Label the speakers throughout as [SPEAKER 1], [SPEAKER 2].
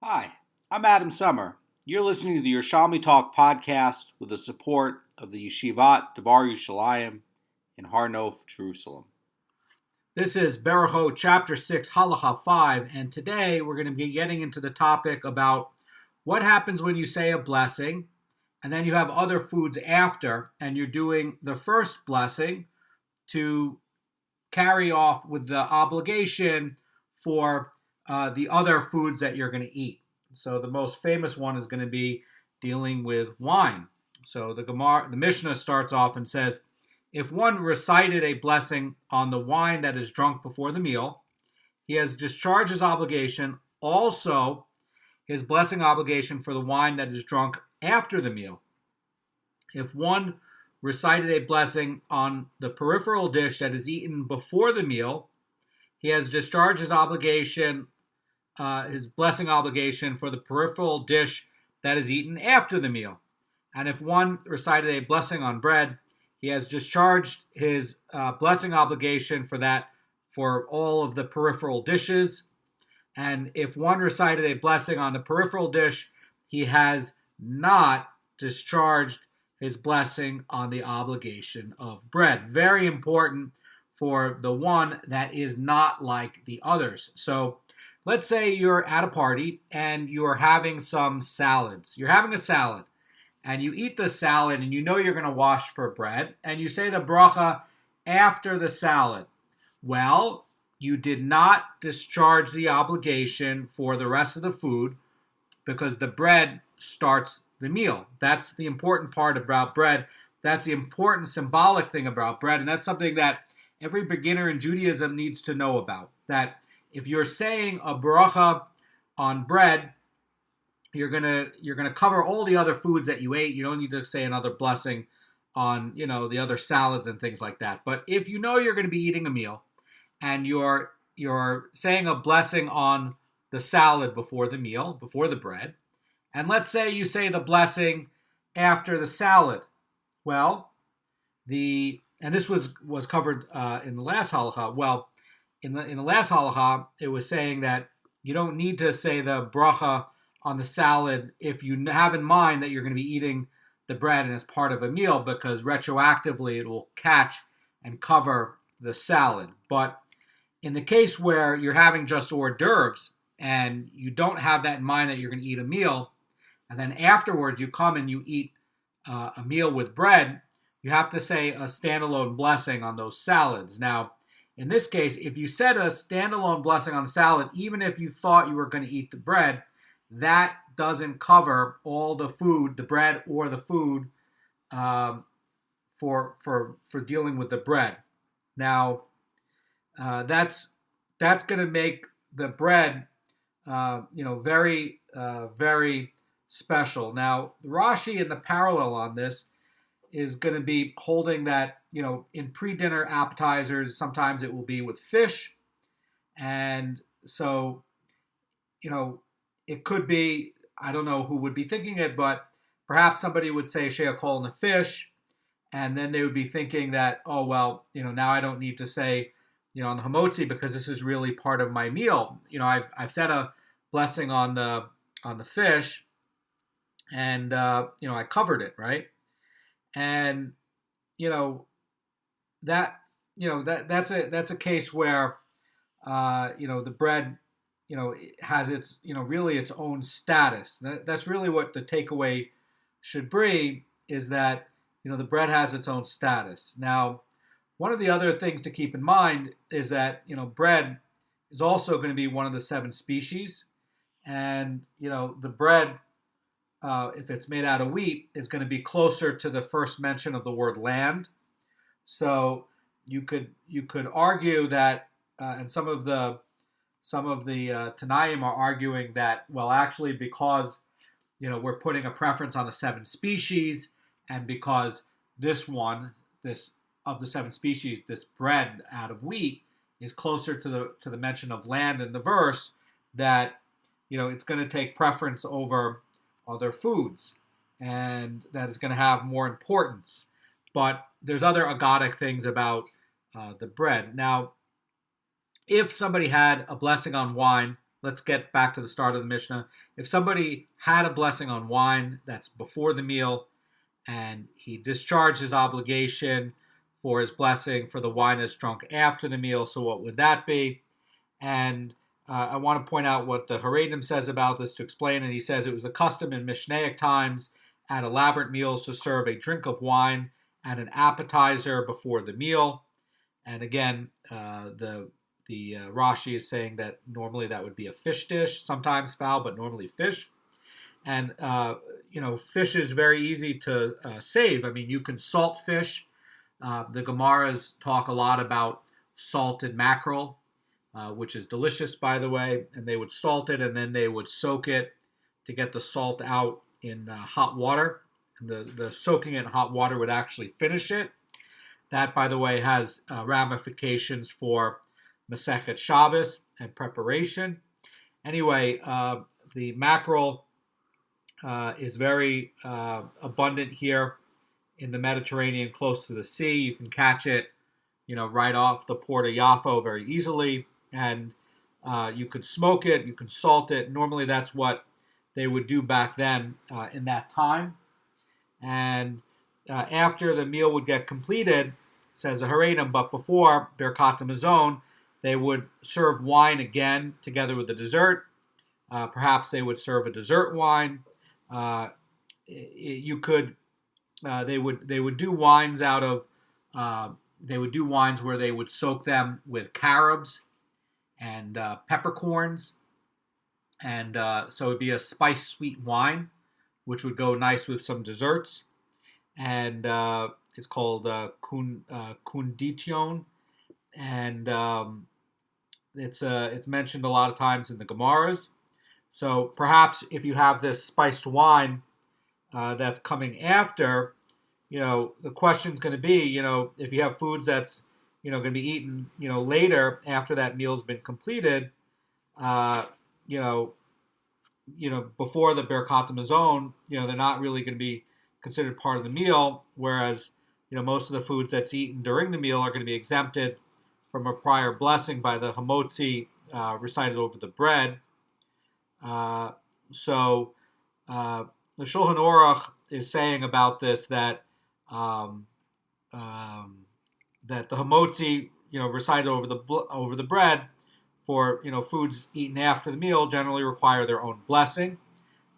[SPEAKER 1] Hi, I'm Adam Summer. You're listening to the Yerushalmi Talk podcast with the support of the Yeshivat Devar Yerushalayim in Har Nof, Jerusalem. This is Berechot, Chapter 6, Halacha 5, and today we're going to be getting into the topic about what happens when you say a blessing, and then you have other foods after, and you're doing the first blessing to carry off with the obligation for the other foods that you're going to eat. So the most famous one is going to be dealing with wine. So the Mishnah starts off and says, if one recited a blessing on the wine that is drunk before the meal, he has discharged his obligation, also his blessing obligation for the wine that is drunk after the meal. If one recited a blessing on the peripheral dish that is eaten before the meal, he has discharged his obligation, his blessing obligation for the peripheral dish that is eaten after the meal. And if one recited a blessing on bread, he has discharged his blessing obligation for that for all of the peripheral dishes. And if one recited a blessing on the peripheral dish, he has not discharged his blessing on the obligation of bread. Very important for the one that is not like the others. So let's say you're at a party and you're having some salads. You're having a salad and you eat the salad and you know you're going to wash for bread and you say the bracha after the salad. Well, you did not discharge the obligation for the rest of the food because the bread starts the meal. That's the important part about bread. That's the important symbolic thing about bread. And that's something that every beginner in Judaism needs to know about. That if you're saying a bracha on bread, you're gonna cover all the other foods that you ate. You don't need to say another blessing on, the other salads and things like that. But if you know you're going to be eating a meal and you're saying a blessing on the salad before the meal, before the bread, and let's say you say the blessing after the salad. Well, and this was covered in the last halacha. Well, in the last halacha, it was saying that you don't need to say the bracha on the salad if you have in mind that you're going to be eating the bread and as part of a meal, because retroactively it will catch and cover the salad. But in the case where you're having just hors d'oeuvres and you don't have that in mind that you're going to eat a meal, and then afterwards you come and you eat a meal with bread, you have to say a standalone blessing on those salads. Now, in this case, if you said a standalone blessing on the salad, even if you thought you were going to eat the bread, that doesn't cover all the food, the bread or the food, for dealing with the bread. Now, that's going to make the bread, very, very special. Now, Rashi in the parallel on this is going to be holding that, in pre-dinner appetizers, sometimes it will be with fish. And so, it could be, I don't know who would be thinking it, but perhaps somebody would say she'akol in the fish, and then they would be thinking that, oh, well, now I don't need to say, on the hamotzi because this is really part of my meal. I've said a blessing on the fish, and I covered it, right? And that's a case where the bread it has its really its own status. That's really what the takeaway should be, is that the bread has its own status. Now, one of the other things to keep in mind is that bread is also going to be one of the 7 species, and the bread, if it's made out of wheat, is going to be closer to the first mention of the word land. So you could argue that, and some of the Tanaim are arguing that, well, actually, because we're putting a preference on the 7 species, and because this of the 7 species, this bread out of wheat is closer to the mention of land in the verse, that it's going to take preference over other foods, and that is going to have more importance. But there's other agadic things about the bread. Now, if somebody had a blessing on wine let's get back to the start of the Mishnah. If somebody had a blessing on wine that's before the meal, and he discharged his obligation for his blessing for the wine that's drunk after the meal, so what would that be? And I want to point out what the Haredim says about this to explain it. He says it was the custom in Mishnaic times at elaborate meals to serve a drink of wine and an appetizer before the meal. And again, the Rashi is saying that normally that would be a fish dish, sometimes fowl, but normally fish. And fish is very easy to save. I mean, you can salt fish. The Gemaras talk a lot about salted mackerel, which is delicious, by the way. And they would salt it, and then they would soak it to get the salt out in hot water. And the soaking it in hot water would actually finish it. That, by the way, has ramifications for Masechet Shabbos and preparation. Anyway, the mackerel is very abundant here in the Mediterranean, close to the sea. You can catch it, right off the port of Yaffo very easily, and you could smoke it, you can salt it. Normally, that's what they would do back then in that time. And after the meal would get completed, says a Haredim, but before Berechot Mazon, they would serve wine again together with the dessert. Perhaps they would serve a dessert wine. They would do wines out of they would do wines where they would soak them with carobs and peppercorns, and so it'd be a spice sweet wine, which would go nice with some desserts, and it's called kundition, and it's mentioned a lot of times in the Gemaras. So perhaps if you have this spiced wine that's coming after, the question's going to be, if you have foods that's, going to be eaten, later after that meal's been completed, before the Berechot Mazon, they're not really going to be considered part of the meal, whereas, most of the foods that's eaten during the meal are going to be exempted from a prior blessing by the hamotzi recited over the bread. So the Shulchan Aruch is saying about this that that the hamotzi, recited over the bread for foods eaten after the meal generally require their own blessing.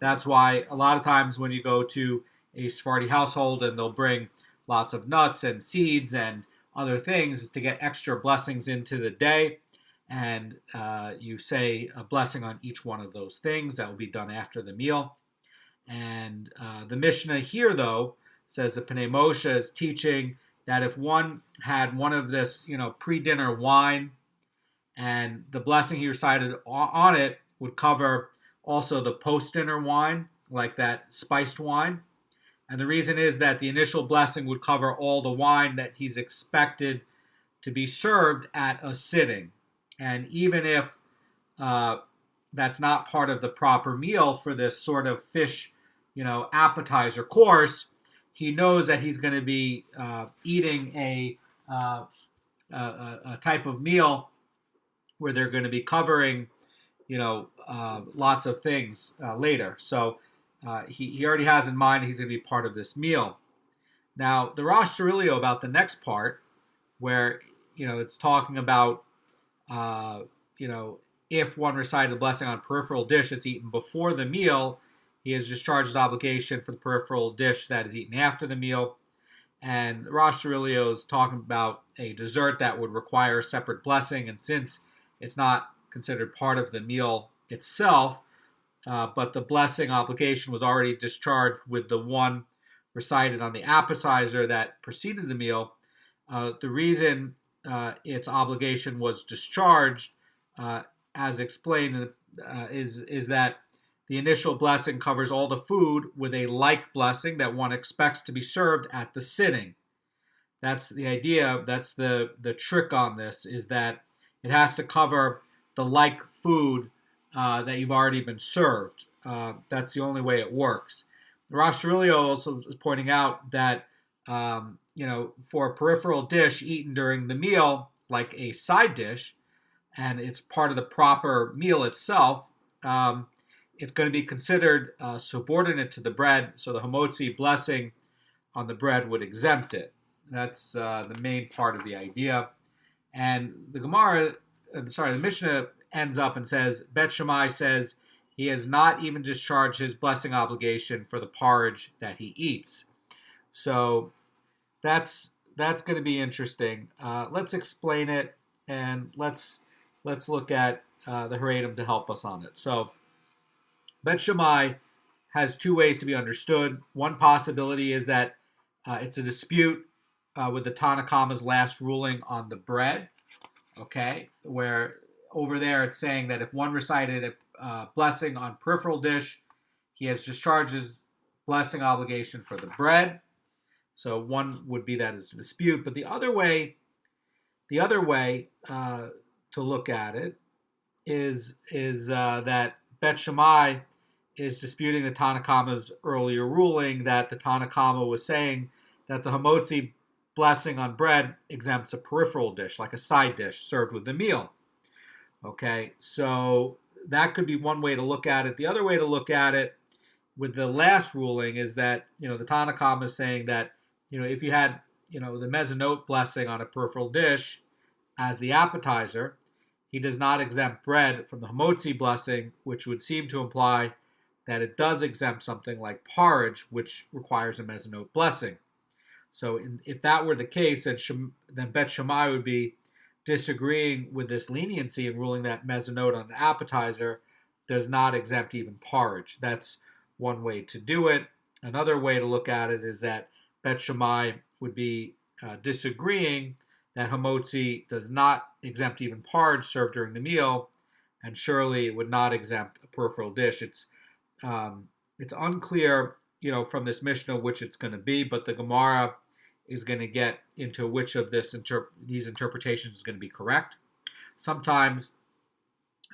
[SPEAKER 1] That's why a lot of times when you go to a Sephardi household and they'll bring lots of nuts and seeds and other things is to get extra blessings into the day. And you say a blessing on each one of those things. That will be done after the meal. And the Mishnah here, though, says that Pnei Moshe is teaching that if one had one of this, pre-dinner wine, and the blessing he recited on it would cover also the post-dinner wine, like that spiced wine. And the reason is that the initial blessing would cover all the wine that he's expected to be served at a sitting. And even if that's not part of the proper meal for this sort of fish, appetizer course, he knows that he's going to be eating a type of meal where they're going to be covering, lots of things later. So he already has in mind he's going to be part of this meal. Now, the Rosh Cirilio about the next part, where, it's talking about, if one recited a blessing on a peripheral dish that's eaten before the meal, he has discharged his obligation for the peripheral dish that is eaten after the meal. And Rosh Cirilio is talking about a dessert that would require a separate blessing, and since it's not considered part of the meal itself, but the blessing obligation was already discharged with the one recited on the appetizer that preceded the meal, the reason its obligation was discharged, as explained, is that the initial blessing covers all the food with a like blessing that one expects to be served at the sitting. That's the idea. That's the trick on this, is that it has to cover the like food that you've already been served. That's the only way it works. Rosh Cirilio also is pointing out that for a peripheral dish eaten during the meal, like a side dish, and it's part of the proper meal itself, it's going to be considered subordinate to the bread, so the hamotzi blessing on the bread would exempt it. That's the main part of the idea. And the Mishnah ends up and says, Bet Shammai says he has not even discharged his blessing obligation for the porridge that he eats. So that's going to be interesting. Let's explain it, and let's look at the Haredim to help us on it. So Bet Shammai has two ways to be understood. One possibility is that it's a dispute with the Tanna Kama's last ruling on the bread, okay, where over there it's saying that if one recited a blessing on peripheral dish, he has discharged his blessing obligation for the bread. So one would be that as a dispute, but the other way to look at it is that Bet Shammai is disputing the Tanna Kama's earlier ruling that the Tanna Kama was saying that the hamotzi blessing on bread exempts a peripheral dish, like a side dish served with the meal. Okay, so that could be one way to look at it. The other way to look at it with the last ruling is that, the Tanna Kama is saying that, if you had, the mezonot blessing on a peripheral dish as the appetizer, he does not exempt bread from the hamotzi blessing, which would seem to imply that it does exempt something like porridge, which requires a mezonot blessing. So if that were the case, then Bet Shammai would be disagreeing with this leniency and ruling that mezonot on the appetizer does not exempt even porridge. That's one way to do it. Another way to look at it is that Bet Shammai would be disagreeing that hamotzi does not exempt even porridge served during the meal, and surely it would not exempt a peripheral dish. It's unclear, from this Mishnah which it's going to be, but the Gemara is going to get into which of these interpretations is going to be correct. Sometimes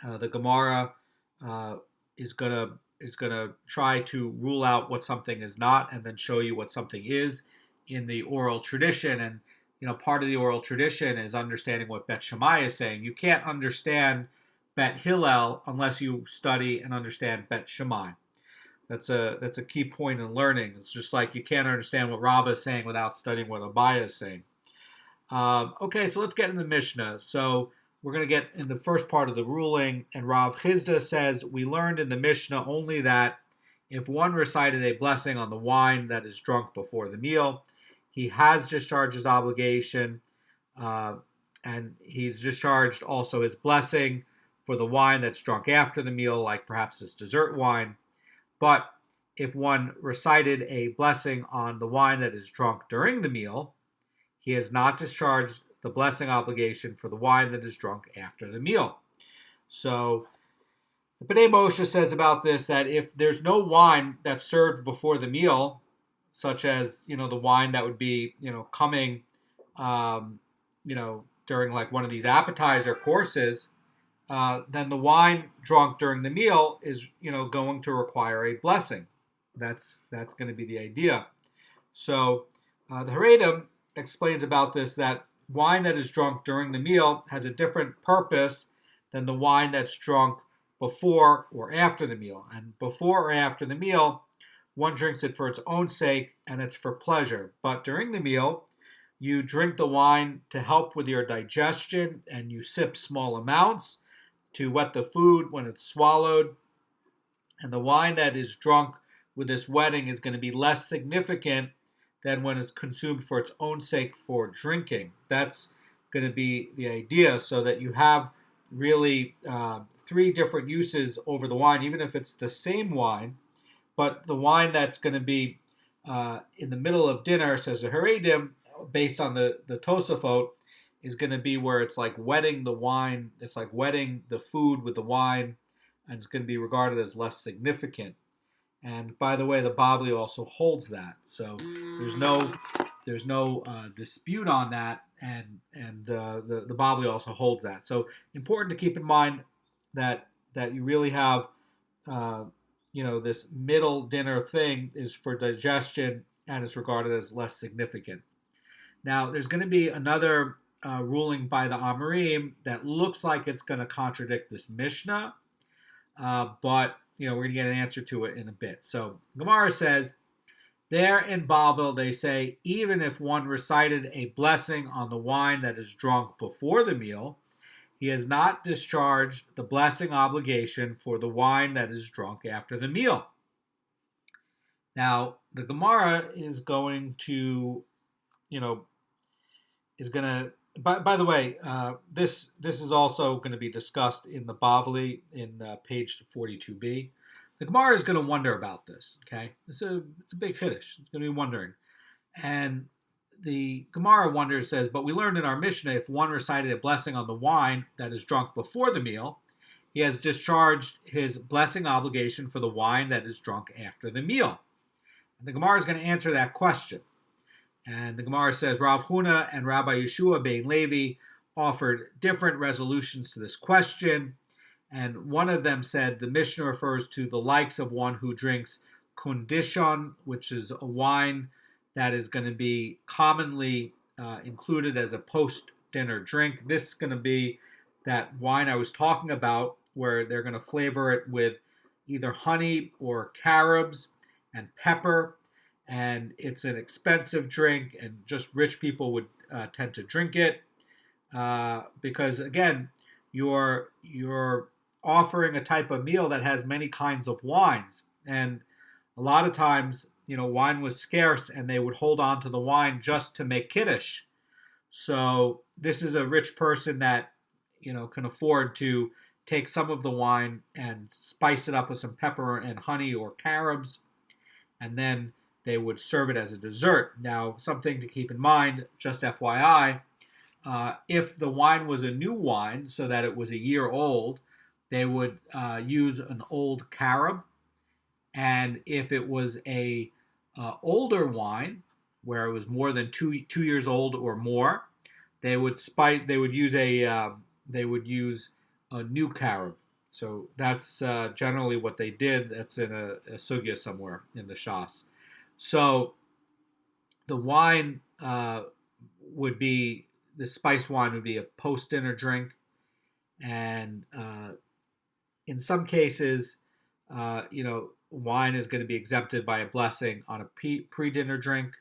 [SPEAKER 1] the Gemara is going to try to rule out what something is not, and then show you what something is in the oral tradition. And part of the oral tradition is understanding what Bet Shammai is saying. You can't understand Bet Hillel unless you study and understand Bet Shammai. That's a key point in learning. It's just like you can't understand what Rava is saying without studying what Abaya is saying. Okay, so let's get in the Mishnah. So we're going to get in the first part of the ruling, and Rav Chizda says, we learned in the Mishnah only that if one recited a blessing on the wine that is drunk before the meal, he has discharged his obligation, and he's discharged also his blessing for the wine that's drunk after the meal, like perhaps this dessert wine. But if one recited a blessing on the wine that is drunk during the meal, he has not discharged the blessing obligation for the wine that is drunk after the meal. So the Bnei Moshe says about this that if there's no wine that's served before the meal, such as, the wine that would be, coming, during like one of these appetizer courses, then the wine drunk during the meal is, going to require a blessing. That's going to be the idea. So the Haredim explains about this that wine that is drunk during the meal has a different purpose than the wine that's drunk before or after the meal. And before or after the meal, one drinks it for its own sake and it's for pleasure. But during the meal, you drink the wine to help with your digestion, and you sip small amounts to wet the food when it's swallowed. And the wine that is drunk with this wetting is going to be less significant than when it's consumed for its own sake for drinking. That's going to be the idea, so that you have really three different uses over the wine, even if it's the same wine. But the wine that's going to be in the middle of dinner, says the Haredim, based on the Tosafot, is going to be where it's like wetting the wine, it's like wetting the food with the wine, and it's going to be regarded as less significant. And by the way, the Bavli also holds that. So there's no dispute on that, and the Bavli also holds that. So important to keep in mind that you really have this middle dinner thing is for digestion and is regarded as less significant. Now, there's going to be another ruling by the Amorim that looks like it's going to contradict this Mishnah, but we're going to get an answer to it in a bit. So Gemara says, there in Bavel, they say, even if one recited a blessing on the wine that is drunk before the meal, he has not discharged the blessing obligation for the wine that is drunk after the meal. Now, the Gemara is going to, by the way, this is also going to be discussed in the Bavli in page 42b. The Gemara is going to wonder about this, okay? It's a big Kiddush. It's going to be wondering. And the Gemara wonders, says, but we learned in our Mishnah, if one recited a blessing on the wine that is drunk before the meal, he has discharged his blessing obligation for the wine that is drunk after the meal. And the Gemara is going to answer that question. And the Gemara says, Rav Huna and Rabbi Yeshua ben Levi offered different resolutions to this question. And one of them said the Mishnah refers to the likes of one who drinks kondishon, which is a wine that is going to be commonly included as a post-dinner drink. This is going to be that wine I was talking about, where they're going to flavor it with either honey or carobs and pepper. And it's an expensive drink, and just rich people would tend to drink it because, again, you're offering a type of meal that has many kinds of wines. And a lot of times, wine was scarce and they would hold on to the wine just to make kiddush. So this is a rich person that, can afford to take some of the wine and spice it up with some pepper and honey or carobs, and then they would serve it as a dessert. Now, something to keep in mind, just FYI, if the wine was a new wine, so that it was a year old, they would use an old carob. And if it was a older wine, where it was more than 2 years old or more, they would use a new carob. So that's generally what they did. That's in a sugya somewhere in the Shas. So the wine the spice wine would be a post-dinner drink. And in some cases, wine is going to be exempted by a blessing on a pre-dinner drink.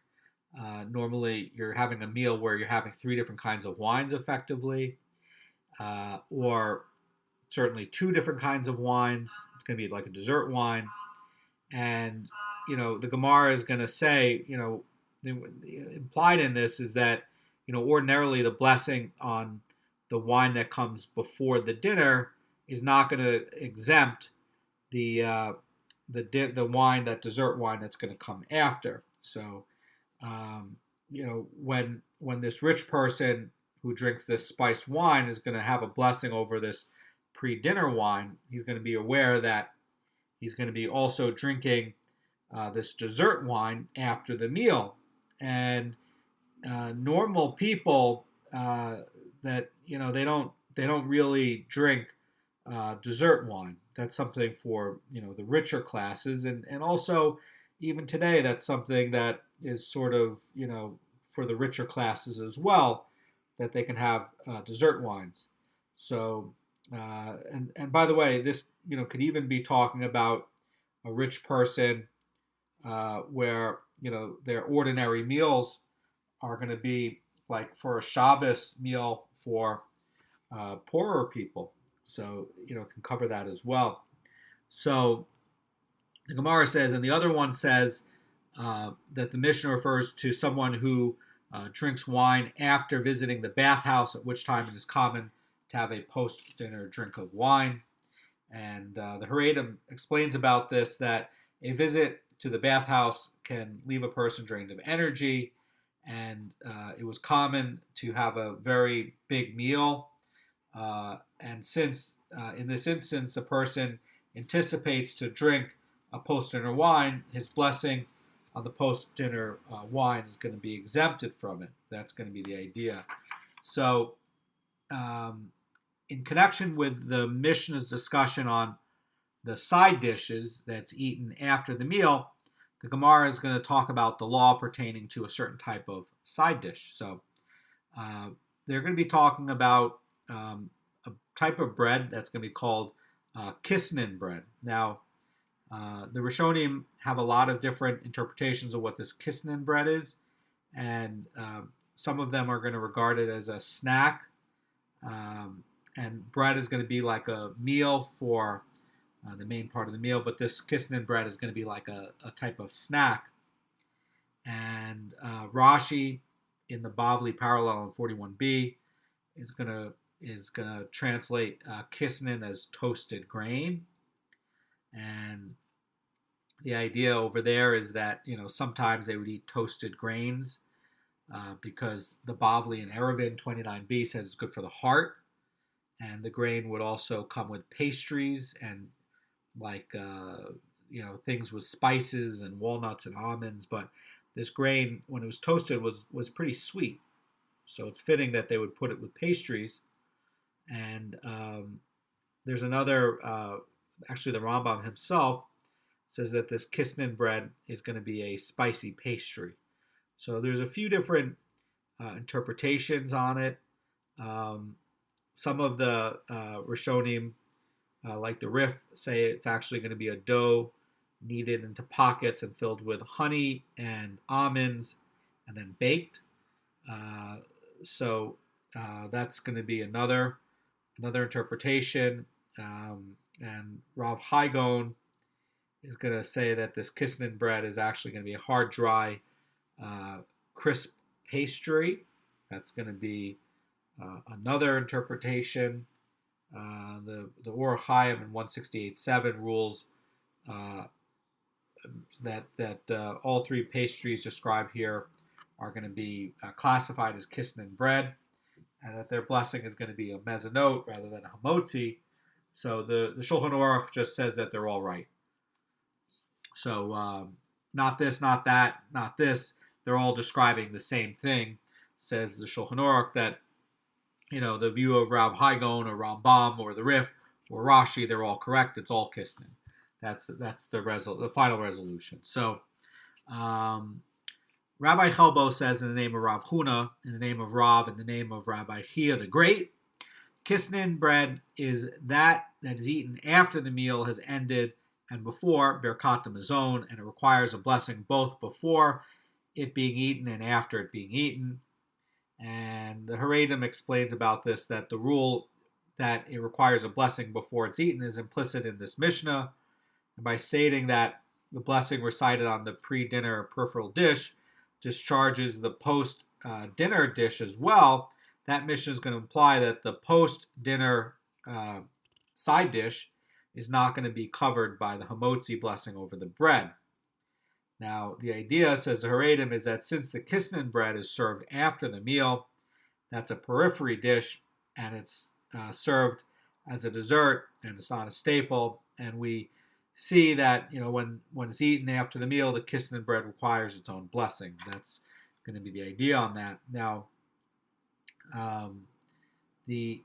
[SPEAKER 1] Normally, you're having a meal where you're having 3 different kinds of wines effectively, or certainly 2 different kinds of wines. It's going to be like a dessert wine. And, the Gemara is going to say, implied in this is that, ordinarily the blessing on the wine that comes before the dinner is not going to exempt the wine, that dessert wine that's going to come after. So, when this rich person who drinks this spiced wine is going to have a blessing over this pre-dinner wine, he's going to be aware that he's going to be also drinking this dessert wine after the meal. And normal people that they don't really drink dessert wine. That's something for the richer classes, and also even today that's something that is sort of for the richer classes as well, that they can have dessert wines. So and by the way, this could even be talking about a rich person where their ordinary meals are going to be like for a Shabbos meal for poorer people. So, can cover that as well. So the Gemara says, and the other one says that the Mishnah refers to someone who drinks wine after visiting the bathhouse, at which time it is common to have a post-dinner drink of wine. And the Haredim explains about this that a visit to the bathhouse can leave a person drained of energy, and it was common to have a very big meal. And since in this instance a person anticipates to drink a post-dinner wine, his blessing on the post-dinner wine is going to be exempted from it. That's going to be the idea. So in connection with the Mishnah's discussion on the side dishes that's eaten after the meal, the Gemara is going to talk about the law pertaining to a certain type of side dish. So they're going to be talking about a type of bread that's going to be called kisnin bread. Now, the Rishonim have a lot of different interpretations of what this kisnin bread is, and some of them are going to regard it as a snack, and bread is going to be like a meal for the main part of the meal, but this kisnin bread is going to be like a type of snack. And Rashi in the Bavli parallel in 41b is going to translate kisnin as toasted grain. And the idea over there is that sometimes they would eat toasted grains because the Bavli in Eruvin 29b says it's good for the heart, and the grain would also come with pastries and things with spices and walnuts and almonds. But this grain, when it was toasted, was pretty sweet, so it's fitting that they would put it with pastries. And there's another, actually the Rambam himself says that this kisnin bread is going to be a spicy pastry. So there's a few different interpretations on it. Some of the Rishonim, like the Rif, say it's actually going to be a dough kneaded into pockets and filled with honey and almonds and then baked. So that's going to be another interpretation. And Rav Goan is going to say that this kisnin bread is actually going to be a hard, dry, crisp pastry. That's going to be another interpretation. The Or Chaim in 168.7 rules that all three pastries described here are going to be classified as kisnin bread, and that their blessing is going to be a mezonot rather than a hamotzi. So the Shulchan Aruch just says that they're all right. So not this, not that, not this. They're all describing the same thing. Says the Shulchan Aruch that the view of Rav Goan or Rambam or the Rif or Rashi, they're all correct. It's all kisnin. That's the final resolution. So Rabbi Chelbo says in the name of Rav Huna, in the name of Rav, in the name of Rabbi Chia the Great, kisnin bread is that is eaten after the meal has ended and before Berechot Mazon, and it requires a blessing both before it being eaten and after it being eaten. And the Haredim explains about this, that the rule that it requires a blessing before it's eaten is implicit in this Mishnah. And by stating that the blessing recited on the pre-dinner peripheral dish discharges the post-dinner dish as well, that Mishnah is going to imply that the post-dinner side dish is not going to be covered by the hamotzi blessing over the bread. Now, the idea, says the Haredim, is that since the kisnin bread is served after the meal, that's a periphery dish, and it's served as a dessert, and it's not a staple. And we see that when it's eaten after the meal, the kisnin bread requires its own blessing. That's going to be the idea on that. Now, the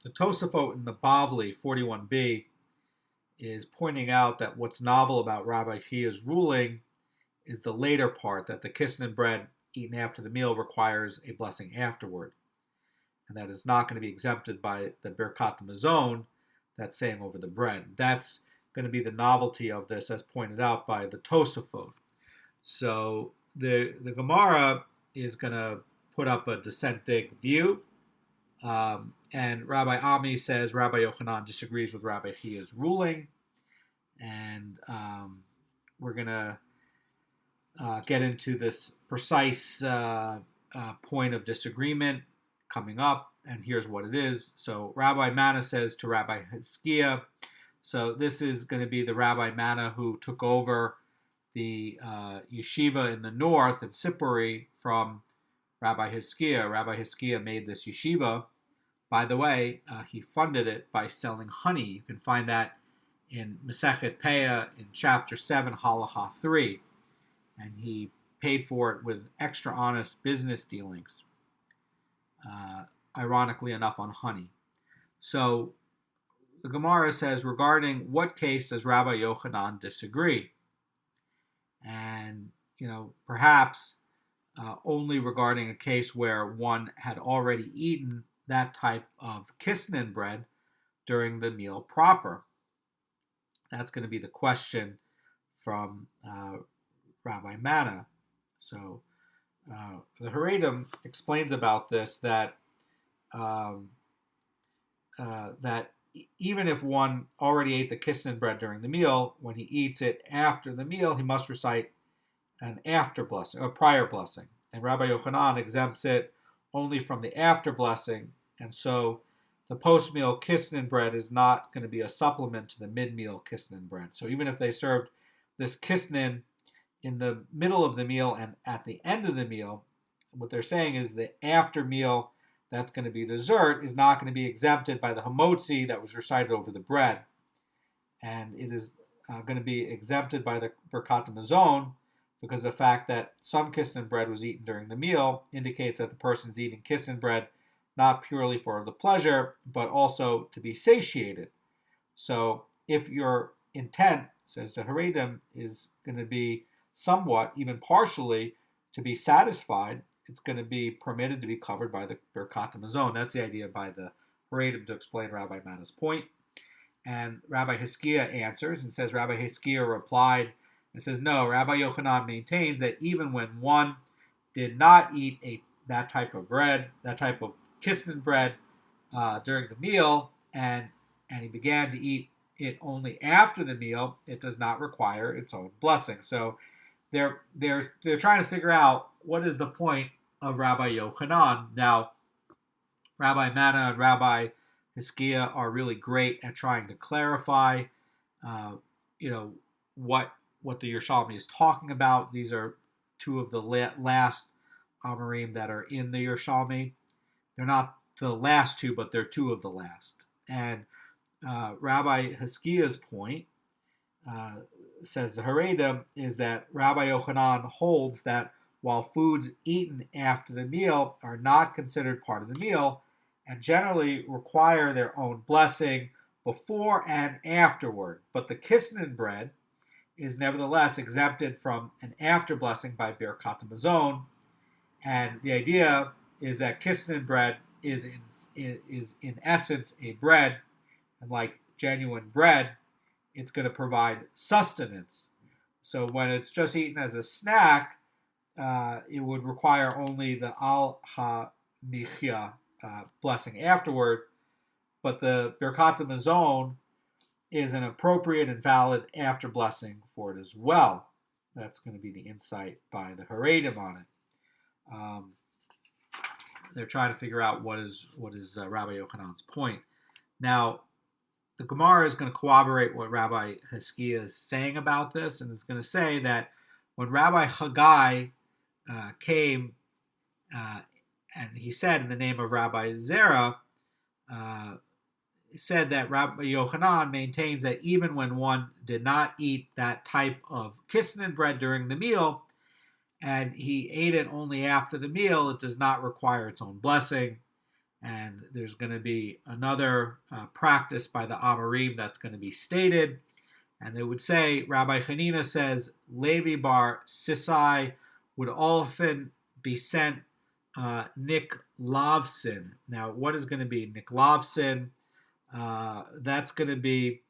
[SPEAKER 1] Tosafot in the Bavli 41b is pointing out that what's novel about Rabbi Chia's ruling is the later part, that the kisnin bread eaten after the meal requires a blessing afterward, and that is not going to be exempted by the Berechot Mazon that's saying over the bread. That's going to be the novelty of this, as pointed out by the Tosafot. So the Gemara is going to put up a dissenting view, and Rabbi Ami says Rabbi Yochanan disagrees with Rabbi Chia's ruling, and we're going to get into this precise point of disagreement coming up, and here's what it is. So Rabbi Mana says to Rabbi Hizkiah, so this is going to be the Rabbi Mana who took over the yeshiva in the north in Sipori from Rabbi Hizkiah. Rabbi Hizkiah made this yeshiva. By the way, he funded it by selling honey. You can find that in Masechet Peah in chapter 7, Halacha 3. And he paid for it with extra honest business dealings, ironically enough, on honey. So the Gemara says, regarding what case does Rabbi Yochanan disagree? And, perhaps only regarding a case where one had already eaten that type of kisnin bread during the meal proper. That's going to be the question from Rabbi Manna. So the Haredim explains about this that that even if one already ate the kisnin bread during the meal, when he eats it after the meal, he must recite an after blessing, a prior blessing. And Rabbi Yochanan exempts it only from the after blessing, and so the post-meal kisnin bread is not going to be a supplement to the mid-meal kisnin bread. So even if they served this kisnin in the middle of the meal and at the end of the meal, what they're saying is the after meal that's going to be dessert is not going to be exempted by the hamotzi that was recited over the bread. And it is going to be exempted by the Birkat Hamazon because the fact that some kisnin bread was eaten during the meal indicates that the person is eating kisnin bread not purely for the pleasure, but also to be satiated. So if your intent, says the Haredim, is going to be somewhat, even partially, to be satisfied, it's going to be permitted to be covered by the Birkat Hamazon. That's the idea by the Haredim to explain Rabbi Manna's point. And Rabbi Hiskiah answers and says, Rabbi Hiskiah replied and says, no, Rabbi Yochanan maintains that even when one did not eat that type of bread, that type of kisnin bread during the meal, and he began to eat it only after the meal, it does not require its own blessing. So they're trying to figure out what is the point of Rabbi Yochanan. Now, Rabbi Manna and Rabbi Hiskiah are really great at trying to clarify, what the Yerushalmi is talking about. These are two of the last Amorim that are in the Yerushalmi. They're not the last two, but they're two of the last. And Rabbi Hiskiah's point, says the Haredim, is that Rabbi Yochanan holds that while foods eaten after the meal are not considered part of the meal and generally require their own blessing before and afterward, but the kisnin bread is nevertheless exempted from an after blessing by Birkat Hamazon. And the idea is that kisnin bread is in essence a bread, and like genuine bread, it's going to provide sustenance. So when it's just eaten as a snack, it would require only the al ha-michya blessing afterward, but the Birkat Hamazon is an appropriate and valid after blessing for it as well. That's going to be the insight by the Haredim on it. They're trying to figure out what is Rabbi Yochanan's point. Now, the Gemara is going to corroborate what Rabbi Hiskiah is saying about this, and it's going to say that when Rabbi Haggai came and he said in the name of Rabbi Zera, said that Rabbi Yochanan maintains that even when one did not eat that type of kisnin bread during the meal, and he ate it only after the meal, it does not require its own blessing. And there's going to be another practice by the Amorim that's going to be stated. And they would say, Rabbi Hanina says, Levi bar Sisai would often be sent niklavsin. Now, what is going to be niklavsin? That's going to be,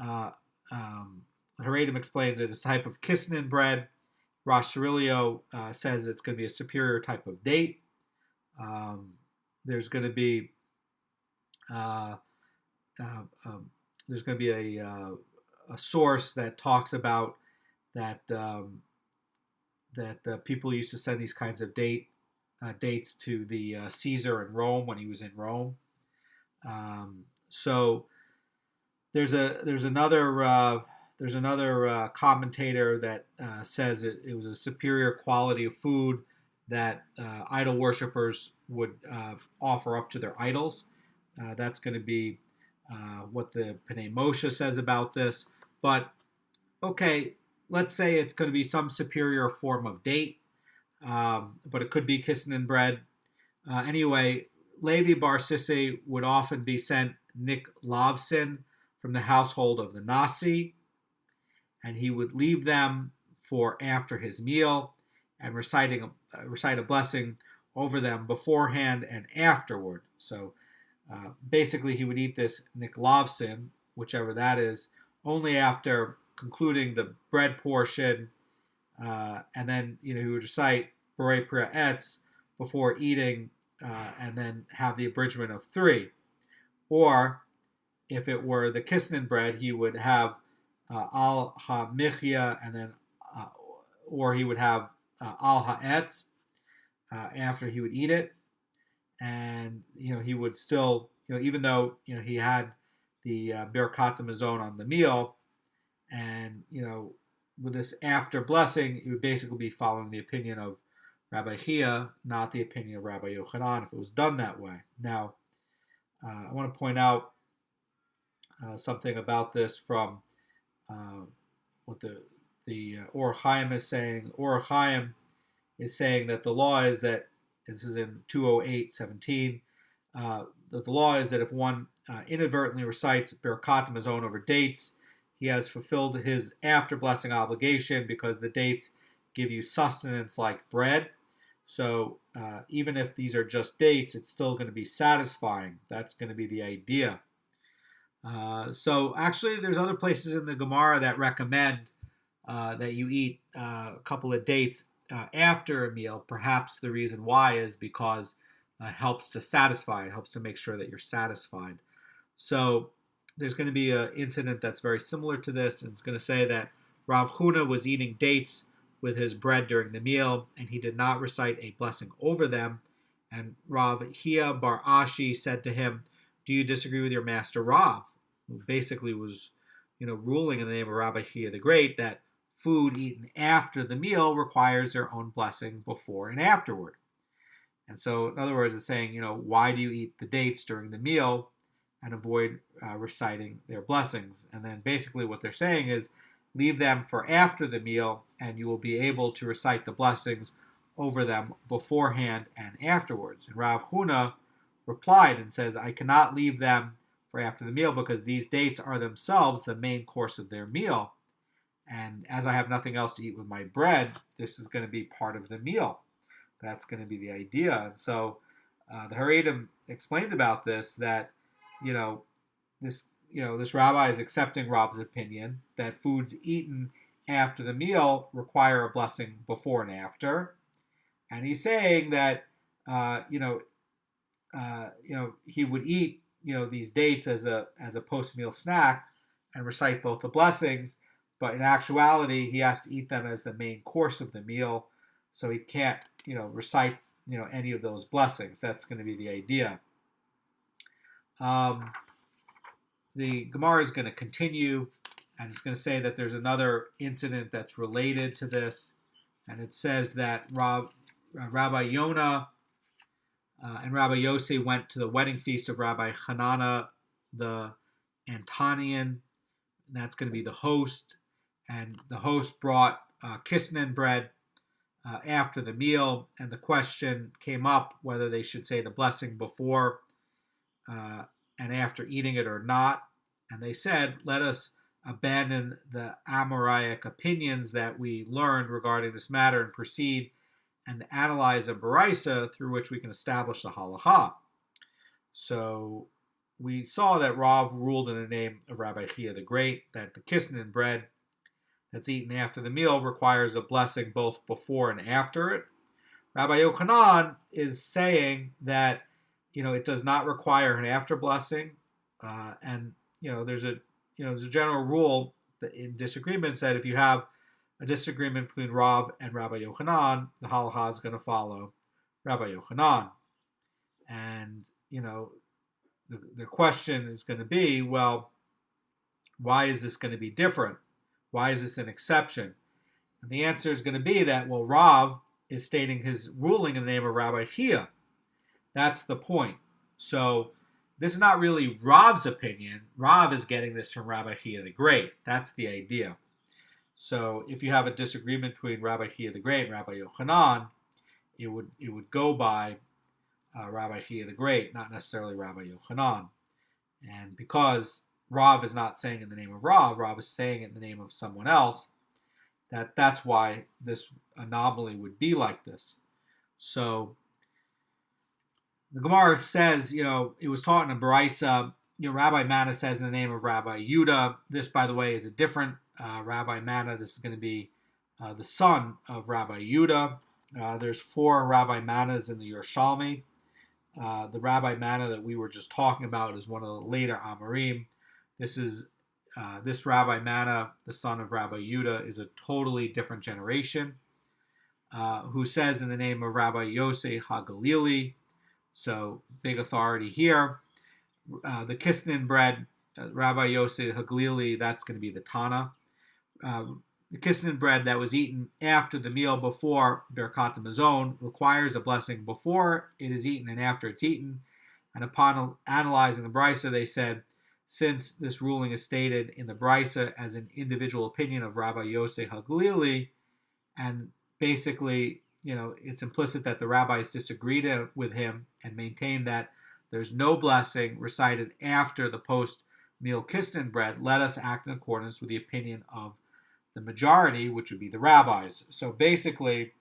[SPEAKER 1] Haredim explains it as a type of kisnin bread. Rosh Cirilio says it's going to be a superior type of date. There's going to be a source that talks about that people used to send these kinds of dates to the Caesar in Rome when he was in Rome. So there's another commentator that says it was a superior quality of food that idol worshippers would offer up to their idols. That's going to be what the Pnei Moshe says about this. But, okay, let's say it's going to be some superior form of date, but it could be kisnin bread. Anyway, Levi bar Sisei would often be sent niklavsin from the household of the Nasi, and he would leave them for after his meal. and recite a blessing over them beforehand and afterward. So basically, he would eat this niklavsin, whichever that is, only after concluding the bread portion, and then he would recite Borei Priya Etz before eating, and then have the abridgment of 3. Or if it were the kisnin bread, he would have al ha-michya, and then, or he would have al ha-etz after he would eat it. And he would still, even though he had the Berechot mazon on the meal, and with this after blessing, it would basically be following the opinion of Rabbi Chia, not the opinion of Rabbi Yochanan, if it was done that way. Now, I want to point out something about this from what the Or Chaim is saying. Or Chaim is saying that the law is that, this is in 208:17, that the law is that if one inadvertently recites Berechot mazon over dates, he has fulfilled his after blessing obligation, because the dates give you sustenance like bread. So even if these are just dates, it's still going to be satisfying. That's going to be the idea. So actually, there's other places in the Gemara that recommend that you eat a couple of dates after a meal. Perhaps the reason why is because it helps to satisfy. It helps to make sure that you're satisfied. So there's going to be an incident that's very similar to this. And it's going to say that Rav Huna was eating dates with his bread during the meal, and he did not recite a blessing over them. And Rav Hia bar Ashi said to him, "Do you disagree with your master Rav?" Who basically was, ruling in the name of Rabbi Hia the Great that food eaten after the meal requires their own blessing before and afterward. And so, in other words, it's saying, why do you eat the dates during the meal and avoid reciting their blessings? And then basically what they're saying is, leave them for after the meal, and you will be able to recite the blessings over them beforehand and afterwards. And Rav Huna replied and says, I cannot leave them for after the meal, because these dates are themselves the main course of their meal. And as I have nothing else to eat with my bread, this is going to be part of the meal. That's going to be the idea. And so the Haredim explains about this, that, this rabbi is accepting Rav's opinion that foods eaten after the meal require a blessing before and after. And he's saying that, he would eat, these dates as a post-meal snack and recite both the blessings, but in actuality, he has to eat them as the main course of the meal, so he can't, recite, any of those blessings. That's going to be the idea. The Gemara is going to continue, and it's going to say that there's another incident that's related to this, and it says that Rabbi Yonah and Rabbi Yossi went to the wedding feast of Rabbi Hanana the Antonian. That's going to be the host, and the host brought kisnin bread after the meal, and the question came up whether they should say the blessing before and after eating it or not. And they said, let us abandon the Amoraic opinions that we learned regarding this matter and proceed and analyze a Baraisa through which we can establish the Halacha. So we saw that Rav ruled in the name of Rabbi Chia the Great that the kisnin bread that's eaten after the meal requires a blessing both before and after it. Rabbi Yochanan is saying that, it does not require an after blessing, and there's a general rule in disagreements that if you have a disagreement between Rav and Rabbi Yochanan, the halacha is going to follow Rabbi Yochanan. And, the question is going to be, well, why is this going to be different? Why is this an exception? And the answer is going to be that, well, Rav is stating his ruling in the name of Rabbi Chia. That's the point. So this is not really Rav's opinion. Rav is getting this from Rabbi Chia the Great. That's the idea. So if you have a disagreement between Rabbi Chia the Great and Rabbi Yochanan, it would go by Rabbi Chia the Great, not necessarily Rabbi Yochanan. And because Rav is not saying in the name of Rav is saying it in the name of someone else, that's why this anomaly would be like this. So the Gemara says, it was taught in a Baraisa. Rabbi Mana says in the name of Rabbi Yudah. This, by the way, is a different Rabbi Mana. This is going to be the son of Rabbi Yudah. There's 4 Rabbi Manas in the Yerushalmi. The Rabbi Mana that we were just talking about is one of the later Amorim. This Rabbi Mana, the son of Rabbi Yudah, is a totally different generation, who says in the name of Rabbi Yosei HaGalili. So, big authority here. The Kisnin bread, Rabbi Yosei HaGalili, that's going to be the Tana. The Kisnin bread that was eaten after the meal before Berechot Mazon requires a blessing before it is eaten and after it's eaten. And upon analyzing the Brisa, they said, since this ruling is stated in the Brisa as an individual opinion of Rabbi Yosei HaGalili, and basically, it's implicit that the rabbis disagreed with him and maintained that there's no blessing recited after the post-meal kisnin bread. Let us act in accordance with the opinion of the majority, which would be the rabbis. So basically,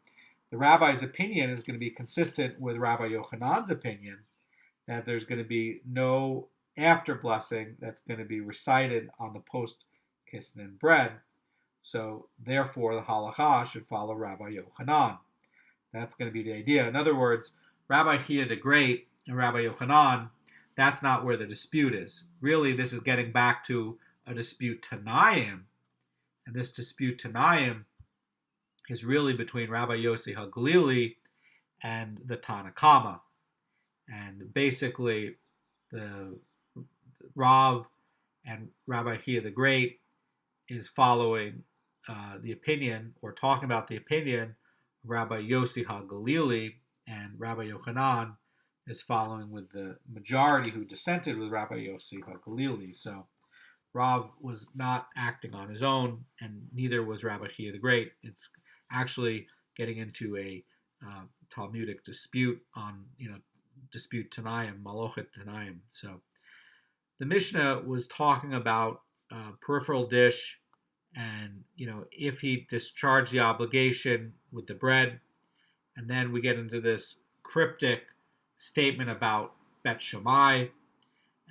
[SPEAKER 1] the rabbi's opinion is going to be consistent with Rabbi Yochanan's opinion, that there's going to be no after blessing that's going to be recited on the post-kisnin bread. So therefore, the halacha should follow Rabbi Yochanan. That's going to be the idea. In other words, Rabbi Chia the Great and Rabbi Yochanan, that's not where the dispute is. Really, this is getting back to a dispute Tanaim. And this dispute Tanaim is really between Rabbi Yosei HaGalili and the Tanna Kama. And basically, the Rav and Rabbi Chia the Great is following the opinion, or talking about the opinion, of Rabbi Yosei HaGalili, and Rabbi Yochanan is following with the majority who dissented with Rabbi Yosei HaGalili. So Rav was not acting on his own, and neither was Rabbi Chia the Great. It's actually getting into a Talmudic dispute on, dispute Tanaim, Malochet Tanaim. So the Mishnah was talking about peripheral dish, and, if he discharged the obligation with the bread. And then we get into this cryptic statement about Bet Shammai.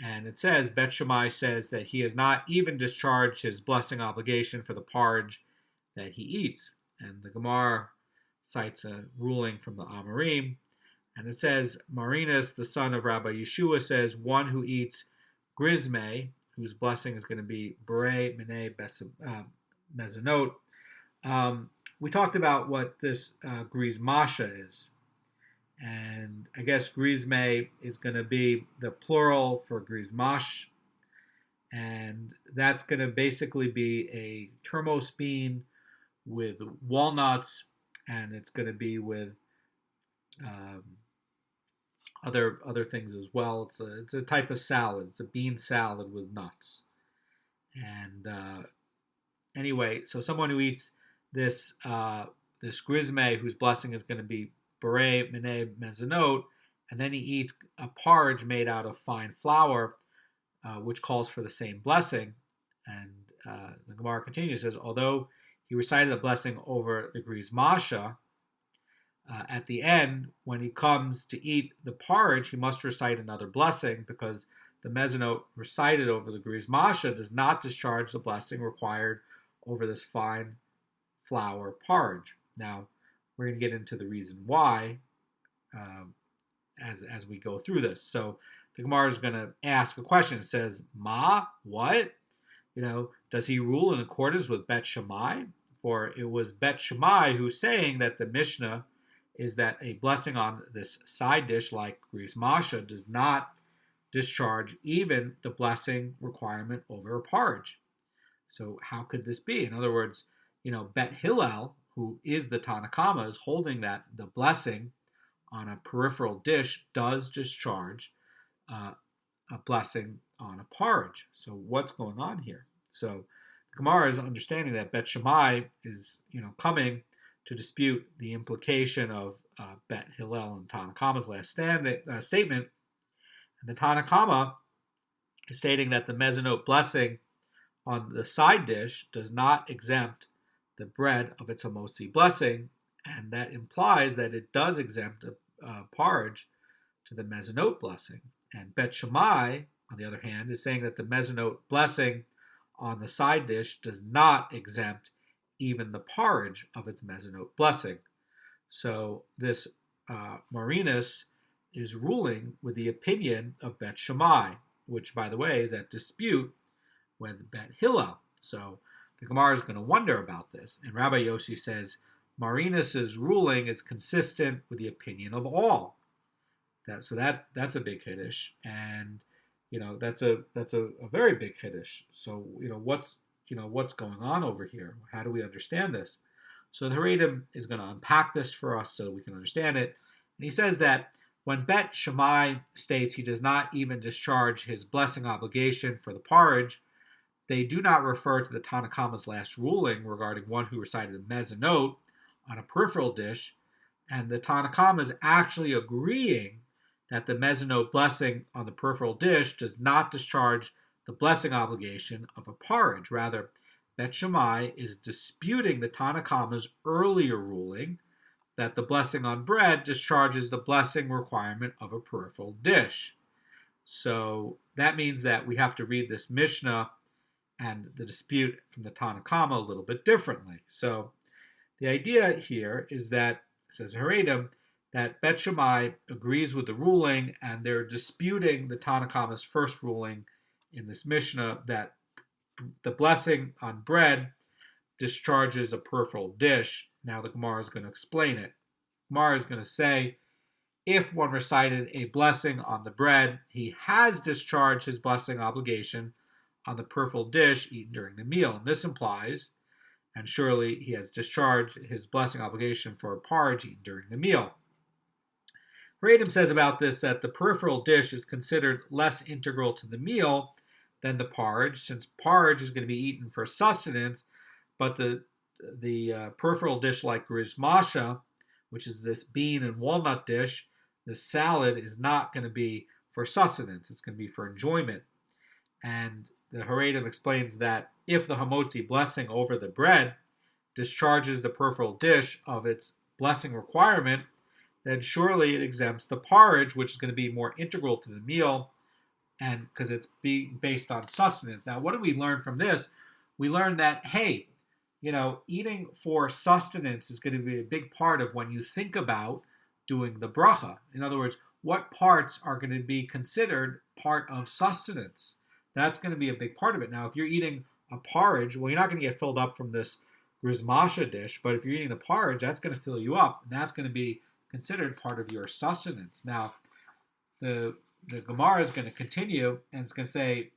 [SPEAKER 1] And it says, Bet Shammai says that he has not even discharged his blessing obligation for the porridge that he eats. And the Gemara cites a ruling from the Amorim. And it says, Marinus, the son of Rabbi Yeshua, says, one who eats grizme, whose blessing is going to be Beur, Minei, Mezonot. We talked about what this grizmasha is. And I guess grizme is going to be the plural for grizmash. And that's going to basically be a thermos bean with walnuts, and it's going to be with other things as well. It's a type of salad. It's a bean salad with nuts. And anyway, so someone who eats this grizme, whose blessing is going to be Beur, Minei, Mezonot, and then he eats a porridge made out of fine flour, which calls for the same blessing. And the Gemara continues, says, although he recited the blessing over the grizmasha, at the end, when he comes to eat the porridge, he must recite another blessing, because the mezonot recited over the grizmasha does not discharge the blessing required over this fine flour porridge. Now, we're going to get into the reason why as we go through this. So the Gemara is going to ask a question. It says, Ma, what? Does he rule in accordance with Bet Shammai? For it was Bet Shammai who's saying that the Mishnah is that a blessing on this side dish like grizmasha does not discharge even the blessing requirement over a porridge. So how could this be? In other words, Bet Hillel, who is the Tanna Kama, is holding that the blessing on a peripheral dish does discharge a blessing on a porridge. So what's going on here? So the Gemara is understanding that Bet Shammai is, coming to dispute the implication of Bet Hillel and Tanna Kama's last statement. And the Tanna Kama is stating that the mezonot blessing on the side dish does not exempt the bread of its hamotzi blessing, and that implies that it does exempt porridge to the mezonot blessing. And Bet Shammai, on the other hand, is saying that the mezonot blessing on the side dish does not exempt even the porridge of its mezonot blessing. So this Marinus is ruling with the opinion of Bet Shammai, which, by the way, is at dispute with Bet Hillel. So the Gemara is going to wonder about this. And Rabbi Yossi says Marinus's ruling is consistent with the opinion of all. That's a big Hiddush, and that's a very big Hiddush. So what's going on over here? How do we understand this? So the Haredim is going to unpack this for us so we can understand it. And he says that when Bet Shammai states he does not even discharge his blessing obligation for the porridge, they do not refer to the Tanna Kamma's last ruling regarding one who recited a mezonot on a peripheral dish, and the Tanna Kamma is actually agreeing that the mezonot blessing on the peripheral dish does not discharge the blessing obligation of a porridge. Rather, Bet Shammai is disputing the Tanna Kamma's earlier ruling that the blessing on bread discharges the blessing requirement of a peripheral dish. So that means that we have to read this Mishnah and the dispute from the Tanna Kamma a little bit differently. So the idea here is that, says Haredim, that Bet Shammai agrees with the ruling, and they're disputing the Tanna Kamma's first ruling in this Mishnah that the blessing on bread discharges a peripheral dish. Now the Gemara is going to explain it. Gemara is going to say, if one recited a blessing on the bread, he has discharged his blessing obligation on the peripheral dish eaten during the meal. And this implies, and surely he has discharged his blessing obligation for a porridge eaten during the meal. Haredim says about this that the peripheral dish is considered less integral to the meal than the porridge, since porridge is going to be eaten for sustenance, but the peripheral dish like griz masha, which is this bean and walnut dish, this salad is not going to be for sustenance. It's going to be for enjoyment. And the Haredim explains that if the hamotzi blessing over the bread discharges the peripheral dish of its blessing requirement, then surely it exempts the porridge, which is going to be more integral to the meal, and because it's being based on sustenance. Now, what do we learn from this? We learn that, hey, eating for sustenance is going to be a big part of when you think about doing the bracha. In other words, what parts are going to be considered part of sustenance? That's going to be a big part of it. Now, if you're eating a porridge, well, you're not going to get filled up from this griz masha dish, but if you're eating the porridge, that's going to fill you up, and that's going to be considered part of your sustenance. Now, the Gemara is going to continue, and it's going to say,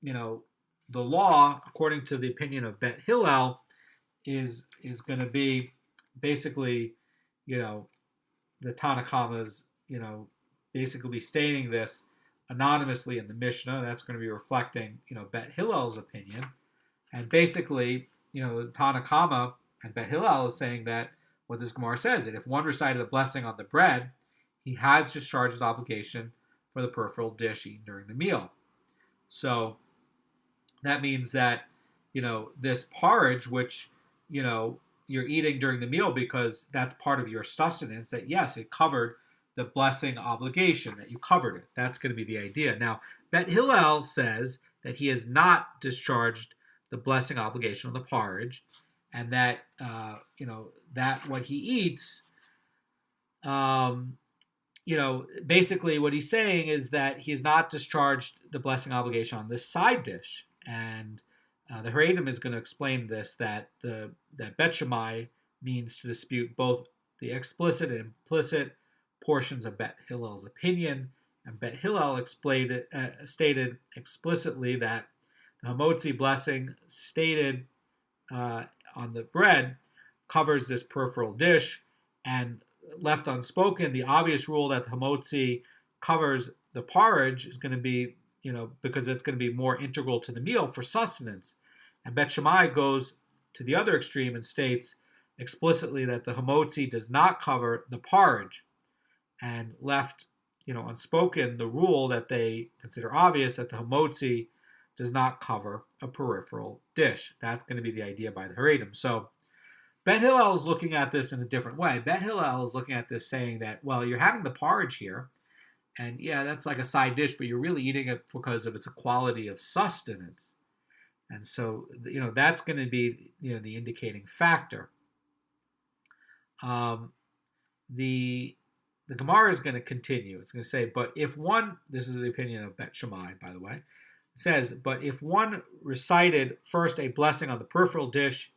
[SPEAKER 1] the law, according to the opinion of Bet Hillel, is going to be basically, the Tanna Kamma's, basically stating this anonymously in the Mishnah. That's going to be reflecting, Bet Hillel's opinion. And basically, the Tanna Kamma and Bet Hillel is saying that what this Gemara says, that if one recited a blessing on the bread, he has discharged his obligation for the peripheral dish eaten during the meal. So that means that, this porridge, which, you're eating during the meal because that's part of your sustenance, that yes, it covered the blessing obligation, that you covered it. That's going to be the idea. Now, Bet Hillel says that he has not discharged the blessing obligation on the porridge, and that, that what he eats, basically what he's saying is that he has not discharged the blessing obligation on this side dish. And the Haredim is going to explain this, that Bet Shammai means to dispute both the explicit and implicit portions of Bet Hillel's opinion. And Bet Hillel stated explicitly that the hamotzi blessing stated on the bread covers this peripheral dish, and left unspoken, the obvious rule that the hamotzi covers the porridge is going to be, because it's going to be more integral to the meal for sustenance. And Bet Shammai goes to the other extreme and states explicitly that the hamotzi does not cover the porridge, and left, unspoken the rule that they consider obvious, that the hamotzi does not cover a peripheral dish. That's going to be the idea by the Haredim. So Bet Hillel is looking at this in a different way. Bet Hillel is looking at this saying that, well, you're having the porridge here, and yeah, that's like a side dish, but you're really eating it because of its quality of sustenance. And so, that's going to be, the indicating factor. The Gemara is going to continue. It's going to say, but if one, this is the opinion of Bet Shammai, by the way, it says, but if one recited first a blessing on the peripheral dish,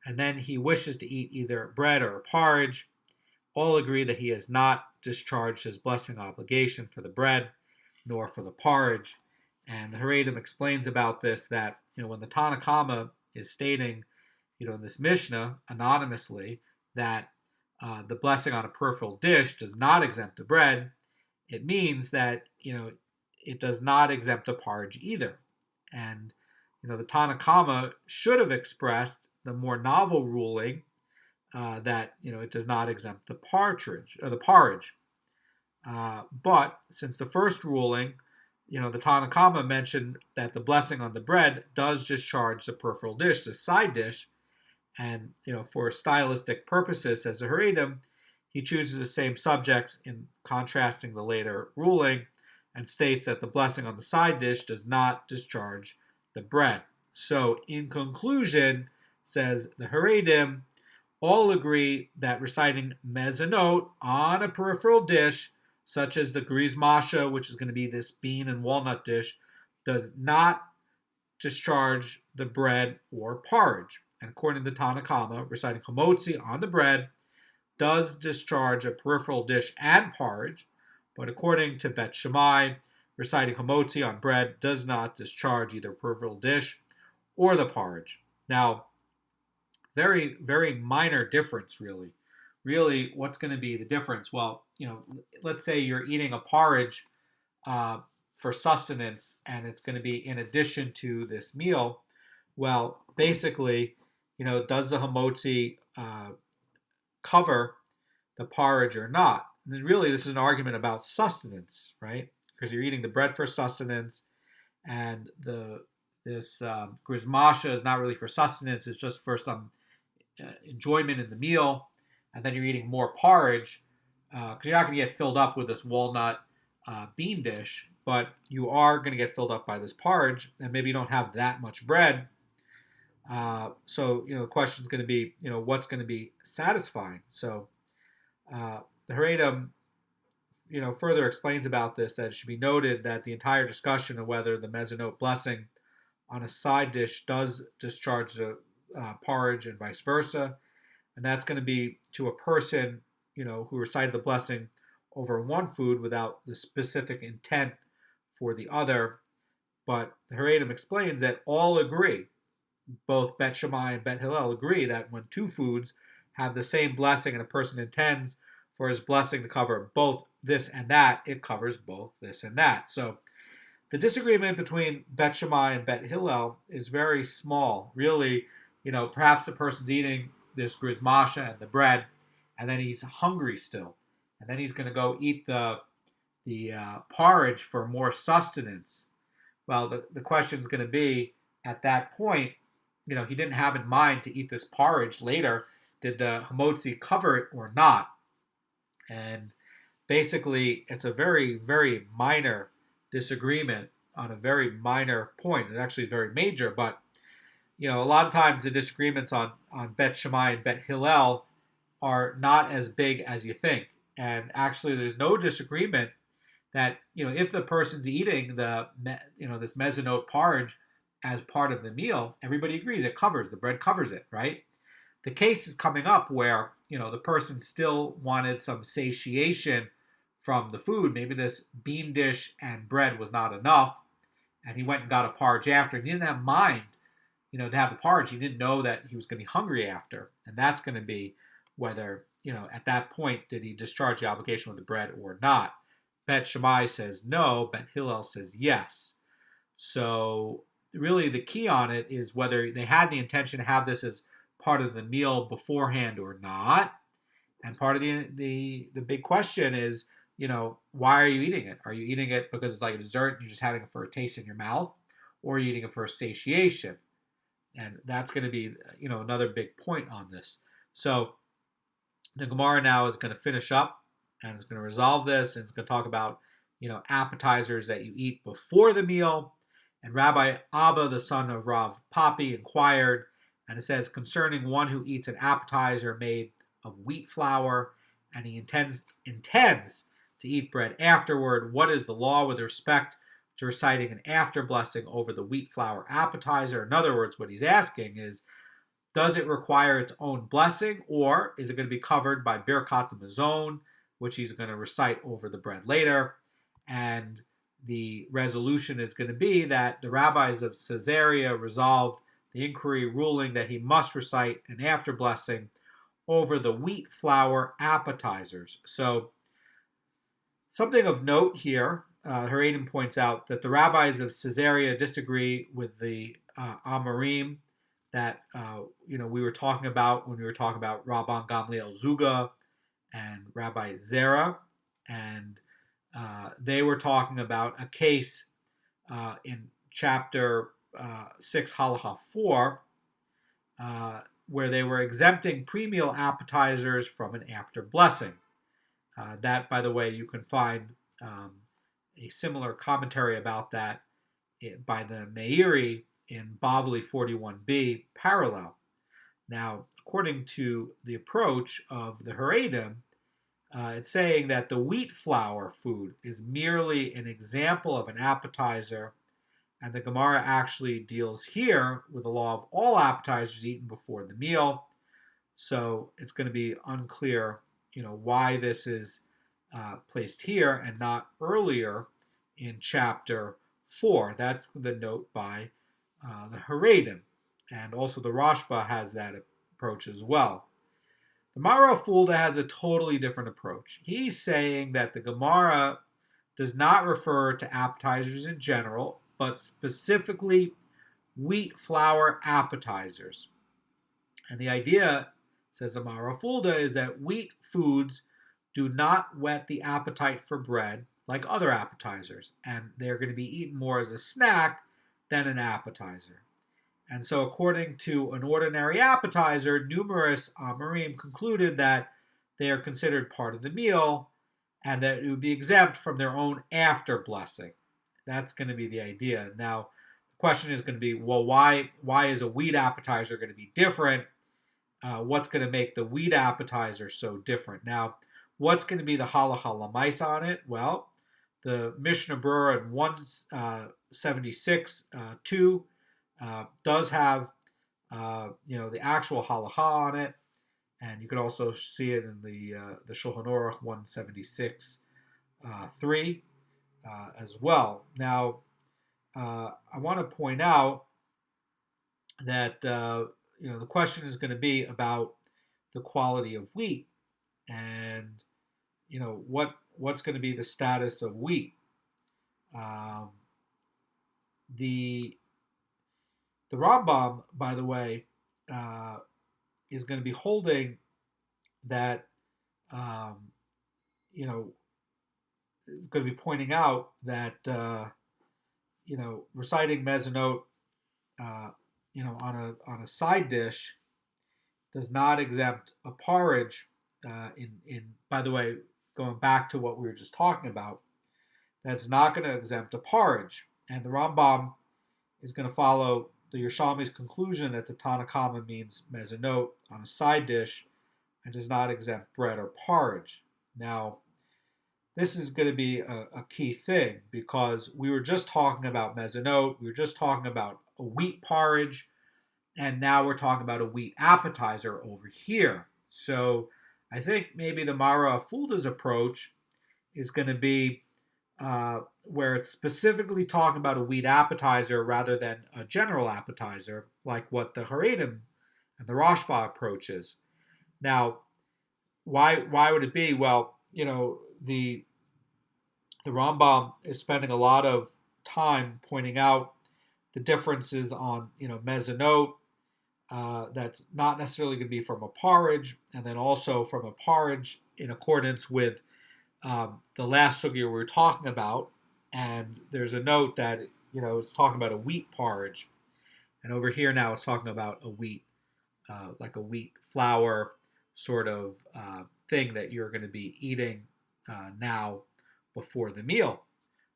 [SPEAKER 1] and then he wishes to eat either bread or porridge, all agree that he has not discharged his blessing obligation for the bread, nor for the porridge. And the Haredim explains about this that, when the Tanna Kama is stating, in this Mishnah, anonymously, that the blessing on a peripheral dish does not exempt the bread, it means that, it does not exempt the porridge either. And, the Tanna Kama should have expressed the more novel ruling that, it does not exempt the porridge. But since the first ruling, the Tanna Kama mentioned that the blessing on the bread does discharge the peripheral dish, the side dish, and, for stylistic purposes, as a Haredim, he chooses the same subjects in contrasting the later ruling and states that the blessing on the side dish does not discharge the bread. So, in conclusion, says the Haredim, all agree that reciting mezonot on a peripheral dish, such as the griz masha, which is going to be this bean and walnut dish, does not discharge the bread or porridge. And according to the Tanna Kama, reciting hamotzi on the bread does discharge a peripheral dish and porridge, but according to Bet Shammai, reciting hamotzi on bread does not discharge either peripheral dish or the porridge. Now, very, very minor difference, really. Really, what's going to be the difference? Well, let's say you're eating a porridge for sustenance, and it's going to be in addition to this meal. Well, basically, does the hamotzi cover the porridge or not? And then really, this is an argument about sustenance, right? Because you're eating the bread for sustenance, and this griz masha is not really for sustenance; it's just for some enjoyment in the meal. And then you're eating more porridge because you're not going to get filled up with this walnut bean dish, but you are going to get filled up by this porridge, and maybe you don't have that much bread. So, the question is going to be, what's going to be satisfying? So, the Haredim, further explains about this that it should be noted that the entire discussion of whether the mezonot blessing on a side dish does discharge the porridge and vice versa, and that's going to be to a person, who recited the blessing over one food without the specific intent for the other. But the Haredim explains that all agree, both Bet Shammai and Bet Hillel agree that when two foods have the same blessing and a person intends for his blessing to cover both this and that, it covers both this and that. So the disagreement between Bet Shammai and Bet Hillel is very small. Really, perhaps the person's eating this griz masha and the bread, and then he's hungry still. And then he's going to go eat the porridge for more sustenance. Well, the question is going to be, at that point, he didn't have in mind to eat this porridge later. Did the hamotzi cover it or not? And basically, it's a very, very minor disagreement on a very minor point. It's actually very major, but a lot of times the disagreements on Bet Shammai and Bet Hillel are not as big as you think. And actually, there's no disagreement that, if the person's eating this mezonot porridge as part of the meal, everybody agrees the bread covers it, right? The case is coming up where, the person still wanted some satiation from the food. Maybe this bean dish and bread was not enough, and he went and got a porridge after. And he didn't have mind, to have the porridge. He didn't know that he was going to be hungry after. And that's going to be whether, at that point, did he discharge the obligation with the bread or not? Bet Shammai says no, Bet Hillel says yes. So really the key on it is whether they had the intention to have this as part of the meal beforehand or not. And part of the big question is, why are you eating it? Are you eating it because it's like a dessert and you're just having it for a taste in your mouth? Or are you eating it for satiation? And that's going to be, another big point on this. So the Gemara now is going to finish up and it's going to resolve this, and it's going to talk about, appetizers that you eat before the meal. And Rabbi Abba, the son of Rav Papi, inquired, and it says, concerning one who eats an appetizer made of wheat flour, and he intends to eat bread afterward, what is the law with respect to reciting an after blessing over the wheat flour appetizer? In other words, what he's asking is, does it require its own blessing, or is it going to be covered by Berechot Mazon, which he's going to recite over the bread later? And the resolution is going to be that the rabbis of Caesarea resolved the inquiry, ruling that he must recite an after blessing over the wheat flour appetizers. So, something of note here, Haredim points out that the rabbis of Caesarea disagree with the Amorim that we were talking about when we were talking about Rabban Gamliel Zuga and Rabbi Zera, and they were talking about a case in chapter 6, Halacha 4, where they were exempting pre-meal appetizers from an after blessing. That, by the way, you can find a similar commentary about that by the Meiri in Bavli 41b, parallel. Now, according to the approach of the Haredim, it's saying that the wheat flour food is merely an example of an appetizer, and the Gemara actually deals here with the law of all appetizers eaten before the meal. So it's going to be unclear, why this is placed here and not earlier in chapter 4. That's the note by the Haredim, and also the Rashba has that approach as well. The Mara Fulda has a totally different approach. He's saying that the Gemara does not refer to appetizers in general, but specifically wheat flour appetizers. And the idea, says the Mara Fulda, is that wheat foods do not whet the appetite for bread like other appetizers, and they're going to be eaten more as a snack than an appetizer. And so, according to an ordinary appetizer, numerous Amorim concluded that they are considered part of the meal and that it would be exempt from their own after blessing. That's going to be the idea. Now, the question is going to be, well, why is a wheat appetizer going to be different? What's going to make the wheat appetizer so different? Now, what's going to be the halacha lamais on it? Well, the Mishnah Beur in 176.2 does have the actual halacha on it, and you can also see it in the Shulchan Aruch 176.3 as well. Now, I want to point out that the question is going to be about the quality of wheat, and what's going to be the status of wheat. The Rambam, by the way, is going to be holding that, is going to be pointing out that, reciting mezonot, on a side dish does not exempt a porridge. By the way, going back to what we were just talking about, that's not going to exempt a porridge. And the Rambam is going to follow the Yerushalmi's conclusion that the Tanna Kama means mezonot on a side dish and does not exempt bread or porridge. Now, this is going to be a key thing, because we were just talking about mezonot, we were just talking about a wheat porridge, and now we're talking about a wheat appetizer over here. So I think maybe the Mara Fulda's approach is going to be where it's specifically talking about a wheat appetizer rather than a general appetizer, like what the Haredim and the Rashba approach is. Now, why would it be? Well, the Rambam is spending a lot of time pointing out the differences on mezonot. That's not necessarily going to be from a porridge, and then also from a porridge in accordance with the last sugya we were talking about. And there's a note that it's talking about a wheat porridge, and over here now it's talking about a wheat, like a wheat flour sort of thing that you're going to be eating now before the meal.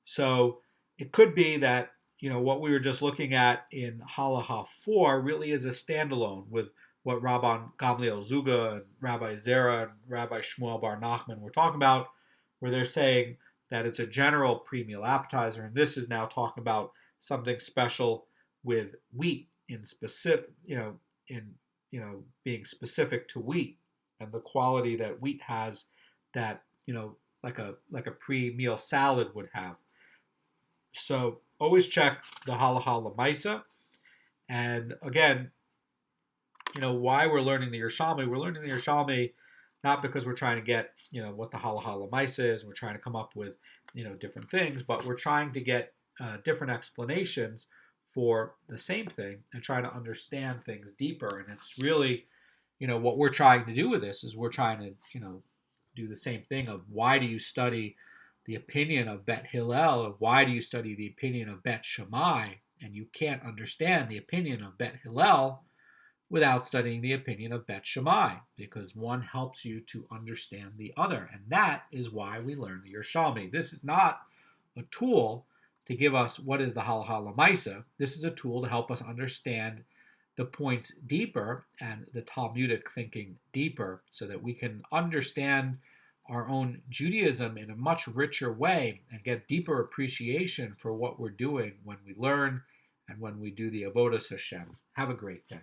[SPEAKER 1] So it could be that what we were just looking at in Halacha 4 really is a standalone with what Rabban Gamliel Zuga and Rabbi Zera and Rabbi Shmuel Bar Nachman were talking about, where they're saying that it's a general pre-meal appetizer, and this is now talking about something special with wheat in specific, being specific to wheat and the quality that wheat has that, like a pre-meal salad would have. So always check the halacha lemaisa. And again, why we're learning the Yerushalmi. We're learning the Yerushalmi not because we're trying to get, what the halacha lemaisa is. We're trying to come up with, different things, but we're trying to get different explanations for the same thing and trying to understand things deeper. And it's really, what we're trying to do with this is we're trying to, do the same thing of why do you study the opinion of Bet Hillel, and why do you study the opinion of Bet Shammai, and you can't understand the opinion of Bet Hillel without studying the opinion of Bet Shammai, because one helps you to understand the other, and that is why we learn the Yerushalmi. This is not a tool to give us what is the halacha lemaisa. This is a tool to help us understand the points deeper and the Talmudic thinking deeper so that we can understand our own Judaism in a much richer way and get deeper appreciation for what we're doing when we learn and when we do the Avodas Hashem. Have a great day.